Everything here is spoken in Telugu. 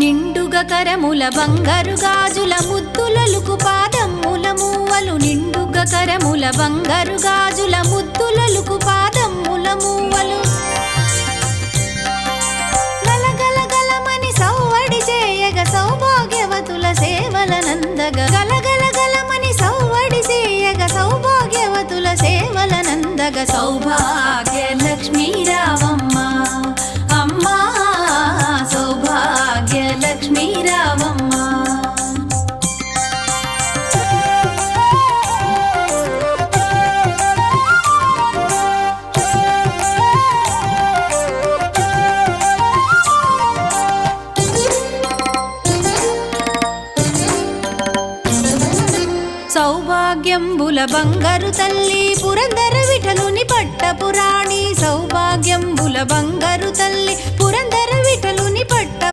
నిండుగా కరముల బంగారు గాజుల ముద్దులలుకు పాదమ్ముల మూవలు నిండుగా కరముల బంగారు గాజుల ముద్దులలుకు పాదమ్ముల మూవలు గలగల గలమని సౌవడి చేయగ సౌభాగ్యవతుల సేవలనందగ గలగల గలమని సౌవడి చేయగ సౌభాగ్యవతుల సేవలనందగ సౌభాగ్య లక్ష్మీ రావమ్మ అమ్మా సౌభాగ్య లక్ష్మీ రావమ్మ సౌభాగ్యంబుల బంగారు తల్లి పురందర విఠలుని పట్టపురాణి సౌభాగ్యంబుల బంగారు తల్లి పురందర విఠలుని పట్ట